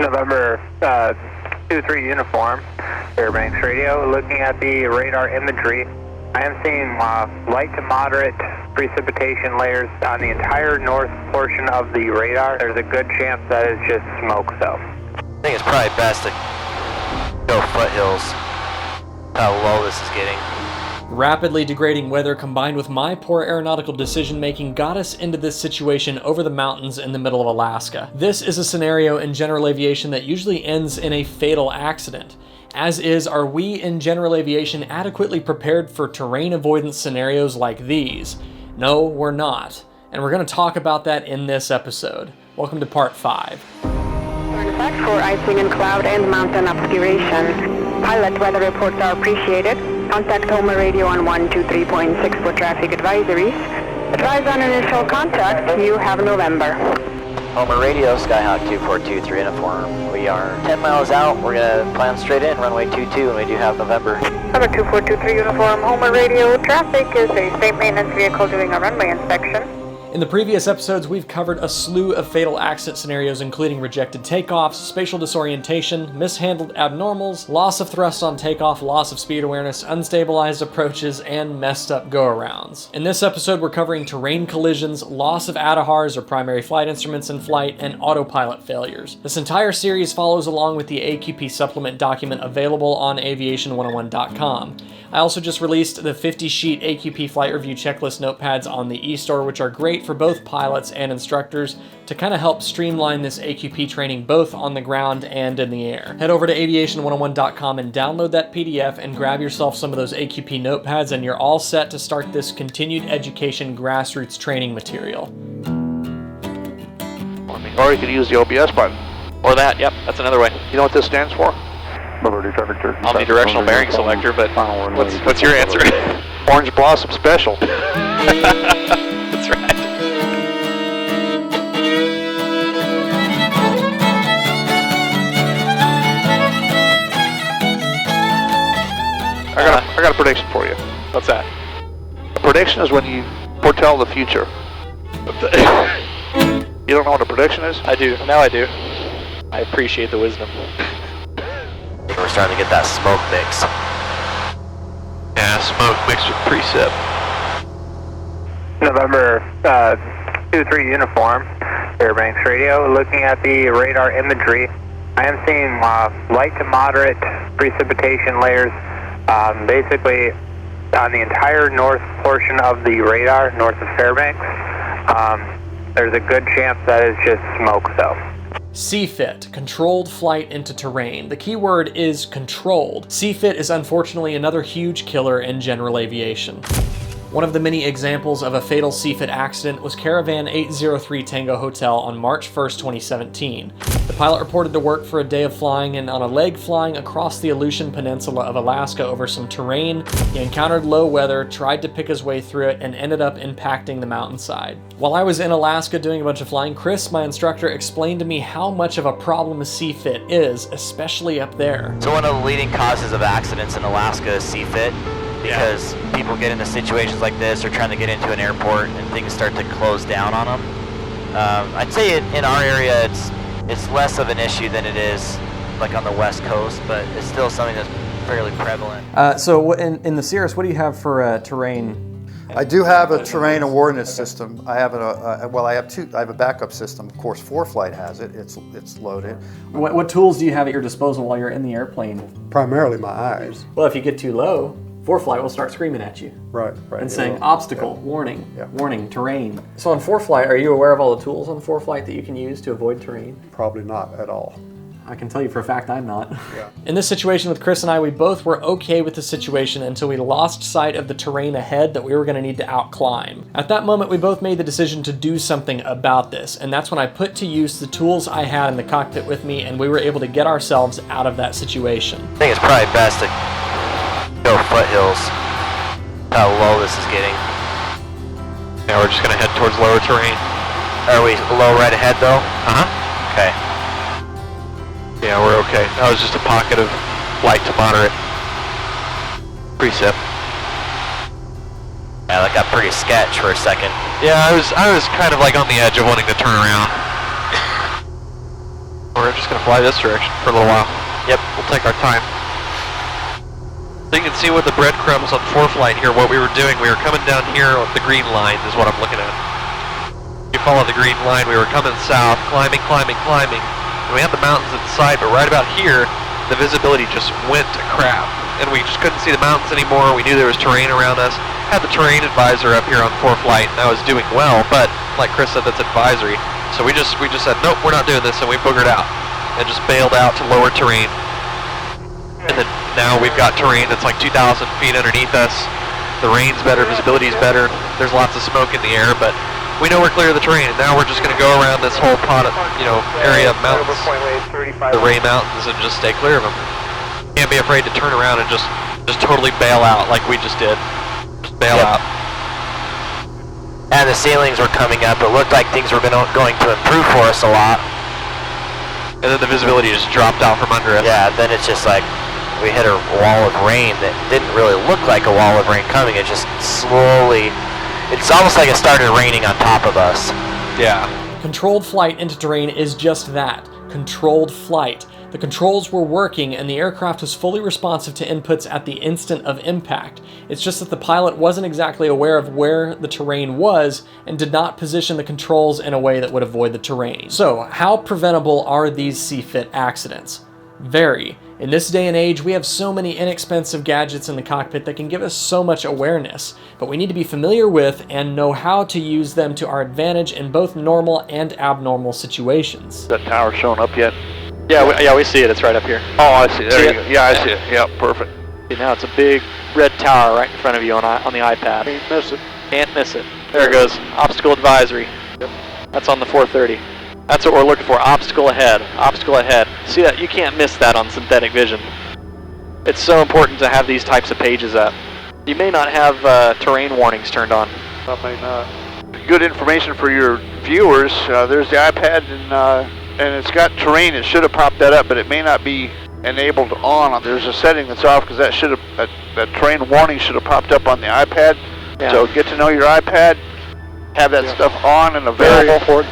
November 2-3 uniform, Fairbanks radio, looking at the radar imagery. I am seeing light to moderate precipitation layers on the entire north portion of the radar. There's a good chance that it's just smoke, though. I think it's probably best to go foothills, how low this is getting. Rapidly degrading weather combined with my poor aeronautical decision making got us into this situation over the mountains in the middle of Alaska. This is a scenario in general aviation that usually ends in a fatal accident. As is, are we in general aviation adequately prepared for terrain avoidance scenarios like these? No, we're not. And we're going to talk about that in this episode. Welcome to part 5. Artifact for icing and cloud and mountain obscuration. Pilot weather reports are appreciated. Contact Homer Radio on 123.6 for traffic advisories. Advise on initial contact. You have November. Homer Radio, Skyhawk 2423 uniform. We are 10 miles out. We're going to plan straight in, runway 22, and we do have November. Homer 2423 uniform, Homer Radio. Traffic is a state maintenance vehicle doing a runway inspection. In the previous episodes, we've covered a slew of fatal accident scenarios, including rejected takeoffs, spatial disorientation, mishandled abnormals, loss of thrust on takeoff, loss of speed awareness, unstabilized approaches, and messed up go-arounds. In this episode, we're covering terrain collisions, loss of ADAHRs or primary flight instruments in flight, and autopilot failures. This entire series follows along with the AQP supplement document available on aviation101.com. I also just released the 50-sheet AQP flight review checklist notepads on the eStore, which are great for both pilots and instructors to kind of help streamline this AQP training both on the ground and in the air. Head over to aviation101.com and download that PDF and grab yourself some of those AQP notepads, and you're all set to start this continued education grassroots training material. Or you could use the OBS button. Or that, yep, that's another way. You know what this stands for? Omnidirectional bearing selector, but what's your answer? Orange Blossom Special. That's right. I got a prediction for you. What's that? A prediction is when you foretell the future. You don't know what a prediction is? I do. Now I do. I appreciate the wisdom. We're starting to get that smoke mix. Yeah, smoke mixed with precip. November 2-3 uniform, Fairbanks radio, looking at the radar imagery. I am seeing light to moderate precipitation layers basically on the entire north portion of the radar, north of Fairbanks. There's a good chance that it's just smoke, though. CFIT, controlled flight into terrain. The key word is controlled. CFIT is unfortunately another huge killer in general aviation. One of the many examples of a fatal CFIT accident was Caravan 803 Tango Hotel on March 1st, 2017. The pilot reported to work for a day of flying, and on a leg flying across the Aleutian Peninsula of Alaska over some terrain, he encountered low weather, tried to pick his way through it, and ended up impacting the mountainside. While I was in Alaska doing a bunch of flying, Chris, my instructor, explained to me how much of a problem CFIT is, especially up there. So one of the leading causes of accidents in Alaska is CFIT. Because people get into situations like this, or trying to get into an airport, and things start to close down on them. I'd say in our area, it's less of an issue than it is like on the West Coast, but it's still something that's fairly prevalent. So in the Cirrus, what do you have for terrain? I do have a terrain awareness system. I have I have two. I have a backup system. Of course, ForeFlight has it. It's loaded. What tools do you have at your disposal while you're in the airplane? Primarily my eyes. Well, if you get too low, ForeFlight will start screaming at you. Right. And saying, obstacle, warning, warning, terrain. So on ForeFlight, are you aware of all the tools on ForeFlight that you can use to avoid terrain? Probably not at all. I can tell you for a fact I'm not. Yeah. In this situation with Chris and I, we both were okay with the situation until we lost sight of the terrain ahead that we were going to need to outclimb. At that moment, we both made the decision to do something about this, and that's when I put to use the tools I had in the cockpit with me, and we were able to get ourselves out of that situation. I think it's probably best to go foothills, how low this is getting. Yeah, we're just going to head towards lower terrain. Are we low right ahead though? Uh-huh. Okay. Yeah, we're okay. That was just a pocket of light to moderate precip. Yeah, that got pretty sketch for a second. Yeah, I was kind of like on the edge of wanting to turn around. We're we're just gonna fly this direction for a little while. Yep. We'll take our time. So you can see with the breadcrumbs on ForeFlight here, what we were doing, we were coming down here, the green line is what I'm looking at. You follow the green line, we were coming south, climbing, and we had the mountains at the side, but right about here, the visibility just went to crap, and we just couldn't see the mountains anymore. We knew there was terrain around us. Had the terrain advisor up here on ForeFlight, and I was doing well, but like Chris said, that's advisory. So we just said, nope, we're not doing this, and we boogered out, and just bailed out to lower terrain. And then now we've got terrain that's like 2,000 feet underneath us. The rain's better, visibility's better. There's lots of smoke in the air, but we know we're clear of the terrain, and now we're just going to go around this whole pot of, area of mountains, the Ray Mountains, and just stay clear of them. Can't be afraid to turn around and just totally bail out like we just did. Just bail out. And the ceilings were coming up. It looked like things were going to improve for us a lot. And then the visibility just dropped out from under us. Yeah, then it's just like we hit a wall of rain that didn't really look like a wall of rain coming. It just slowly, it's almost like it started raining on top of us. Yeah. Controlled flight into terrain is just that, controlled flight. The controls were working and the aircraft was fully responsive to inputs at the instant of impact. It's just that the pilot wasn't exactly aware of where the terrain was and did not position the controls in a way that would avoid the terrain. So, how preventable are these CFIT accidents? Very. In this day and age, we have so many inexpensive gadgets in the cockpit that can give us so much awareness, but we need to be familiar with and know how to use them to our advantage in both normal and abnormal situations. That tower showing up yet? Yeah, we see it. It's right up here. Oh, I see. There you go. Yeah, I see it. Yeah, perfect. See, now it's a big red tower right in front of you on the iPad. Can't miss it. Can't miss it. There it goes. Obstacle advisory. Yep. That's on the 430. That's what we're looking for. Obstacle ahead. Obstacle ahead. See that? You can't miss that on synthetic vision. It's so important to have these types of pages up. You may not have terrain warnings turned on. I may not. Good information for your viewers. There's the iPad and it's got terrain. It should have popped that up, but it may not be enabled on. There's a setting that's off because that terrain warning should have popped up on the iPad. Yeah. So get to know your iPad. Have that stuff on and available for it.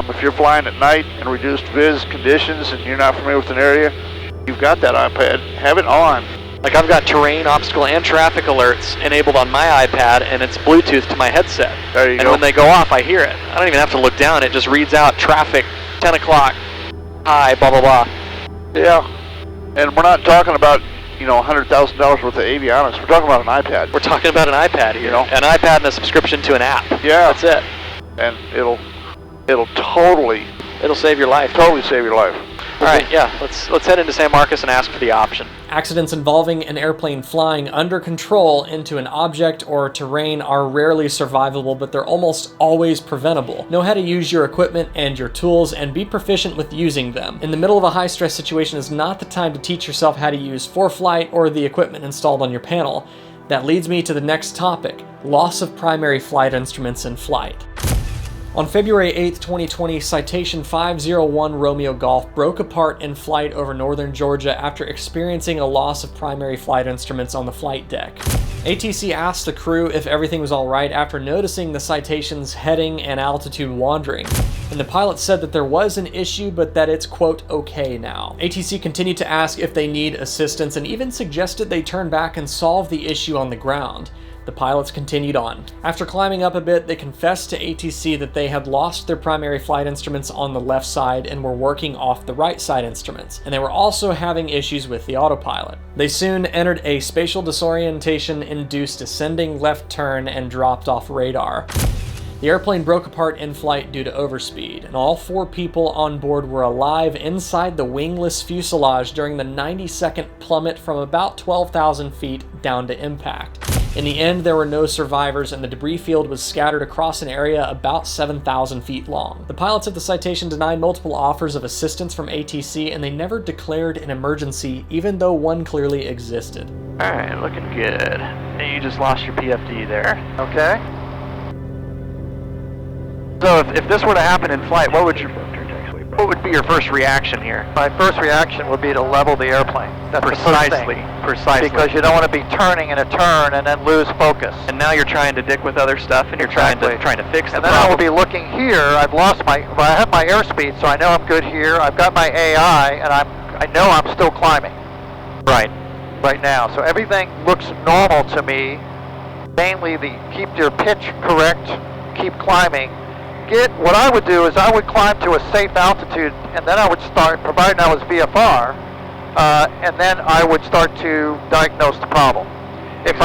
If you're flying at night in reduced viz conditions and you're not familiar with an area, you've got that iPad. Have it on. Like I've got terrain, obstacle, and traffic alerts enabled on my iPad, and it's Bluetooth to my headset. There you go. And when they go off, I hear it. I don't even have to look down. It just reads out traffic, 10 o'clock, hi, blah, blah, blah. Yeah. And we're not talking about, $100,000 worth of avionics. We're talking about an iPad. We're talking about an iPad here. An iPad and a subscription to an app. Yeah. That's it. And it'll totally save your life. Totally save your life. All right, yeah, let's head into San Marcos and ask for the option. Accidents involving an airplane flying under control into an object or terrain are rarely survivable, but they're almost always preventable. Know how to use your equipment and your tools and be proficient with using them. In the middle of a high-stress situation is not the time to teach yourself how to use ForeFlight or the equipment installed on your panel. That leads me to the next topic, loss of primary flight instruments in flight. On February 8, 2020, Citation 501 Romeo Golf broke apart in flight over northern Georgia after experiencing a loss of primary flight instruments on the flight deck. ATC asked the crew if everything was alright after noticing the Citation's heading and altitude wandering, and the pilot said that there was an issue but that it's quote okay now. ATC continued to ask if they need assistance and even suggested they turn back and solve the issue on the ground. The pilots continued on. After climbing up a bit, they confessed to ATC that they had lost their primary flight instruments on the left side and were working off the right side instruments, and they were also having issues with the autopilot. They soon entered a spatial disorientation-induced ascending left turn and dropped off radar. The airplane broke apart in flight due to overspeed, and all 4 people on board were alive inside the wingless fuselage during the 90-second plummet from about 12,000 feet down to impact. In the end, there were no survivors, and the debris field was scattered across an area about 7,000 feet long. The pilots at the Citation denied multiple offers of assistance from ATC, and they never declared an emergency, even though one clearly existed. Alright, looking good. You just lost your PFD there. Okay. So if this were to happen in flight, what would your What would be your first reaction here? My first reaction would be to level the airplane. That's Precisely, the first thing. precisely. Because you don't want to be turning in a turn and then lose focus. And now you're trying to dick with other stuff, and you're trying to fix the And then I will problem. be looking here. I've lost I have my airspeed, so I know I'm good here. I've got my AI, and I know I'm still climbing. Right now. So everything looks normal to me. Mainly keep your pitch correct, keep climbing. What I would do is I would climb to a safe altitude, and then I would start, provided I was VFR, and then I would start to diagnose the problem. If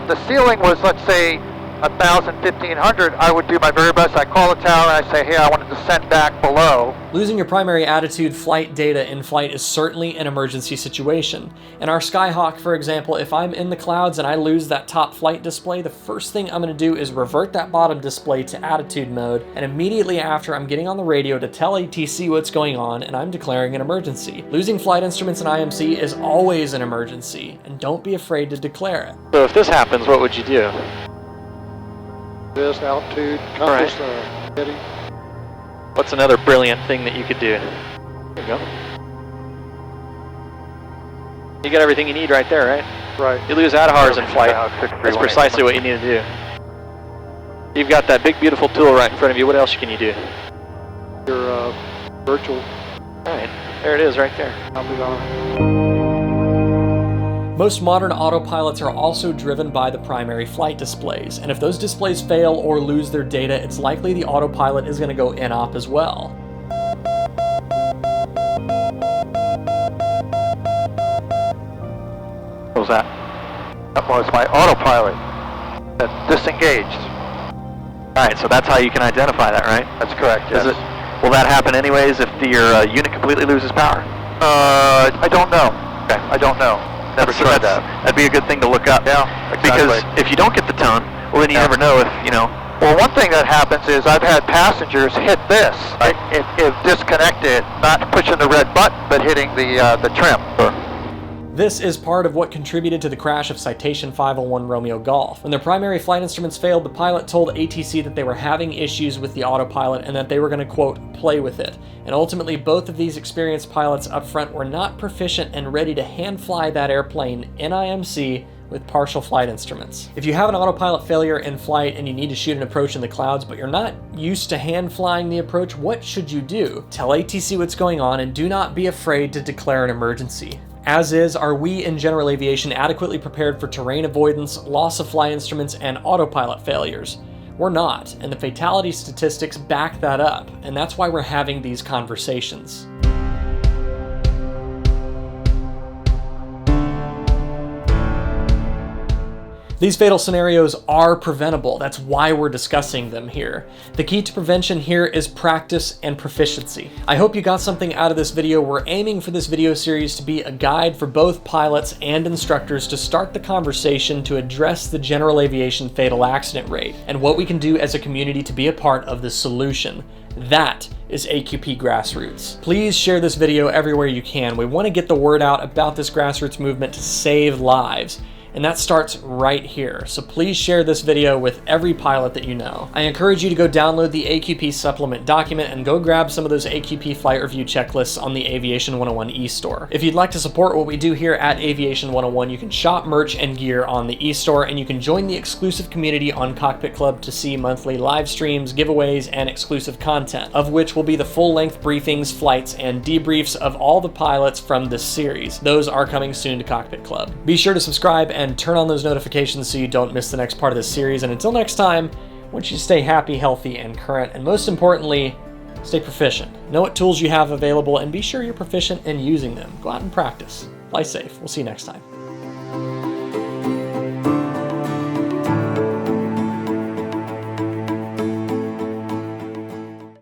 the ceiling was, let's say, 1,000, 1,500, I would do my very best. I call the tower and I say, hey, I want to descend back below. Losing your primary attitude flight data in flight is certainly an emergency situation. In our Skyhawk, for example, if I'm in the clouds and I lose that top flight display, the first thing I'm going to do is revert that bottom display to attitude mode, and immediately after I'm getting on the radio to tell ATC what's going on, and I'm declaring an emergency. Losing flight instruments in IMC is always an emergency, and don't be afraid to declare it. So if this happens, what would you do? This altitude, compass, heading. What's another brilliant thing that you could do? There you go. You got everything you need right there, right? Right. You lose ADHARs in flight. That's precisely what you need to do. You've got that big, beautiful tool right in front of you. What else can you do? Your virtual. All right. There it is right there. I'll be on. Most modern autopilots are also driven by the primary flight displays, and if those displays fail or lose their data, it's likely the autopilot is going to go inop as well. What was that? That was my autopilot that disengaged. All right, so that's how you can identify that, right? That's correct, yes. Will that happen anyways if your unit completely loses power? I don't know. Okay. I don't know. Never tried that. That'd be a good thing to look up. Yeah, exactly. Because if you don't get the tone, well then you never know if, Well, one thing that happens is I've had passengers hit this. It disconnected, not pushing the red button, but hitting the trim. This is part of what contributed to the crash of Citation 501 Romeo Golf. When their primary flight instruments failed, the pilot told ATC that they were having issues with the autopilot and that they were going to, quote, play with it. And ultimately, both of these experienced pilots up front were not proficient and ready to hand fly that airplane in IMC with partial flight instruments. If you have an autopilot failure in flight and you need to shoot an approach in the clouds, but you're not used to hand flying the approach, what should you do? Tell ATC what's going on and do not be afraid to declare an emergency. As is, are we in general aviation adequately prepared for terrain avoidance, loss of flight instruments, and autopilot failures? We're not, and the fatality statistics back that up, and that's why we're having these conversations. These fatal scenarios are preventable. That's why we're discussing them here. The key to prevention here is practice and proficiency. I hope you got something out of this video. We're aiming for this video series to be a guide for both pilots and instructors to start the conversation to address the general aviation fatal accident rate and what we can do as a community to be a part of the solution. That is AQP Grassroots. Please share this video everywhere you can. We want to get the word out about this grassroots movement to save lives. And that starts right here. So please share this video with every pilot that you know. I encourage you to go download the AQP supplement document and go grab some of those AQP flight review checklists on the Aviation 101 e-store. If you'd like to support what we do here at Aviation 101, you can shop merch and gear on the e-store, and you can join the exclusive community on Cockpit Club to see monthly live streams, giveaways, and exclusive content, of which will be the full-length briefings, flights, and debriefs of all the pilots from this series. Those are coming soon to Cockpit Club. Be sure to subscribe and turn on those notifications so you don't miss the next part of this series. And until next time, I want you to stay happy, healthy, and current. And most importantly, stay proficient. Know what tools you have available and be sure you're proficient in using them. Go out and practice. Fly safe. We'll see you next time.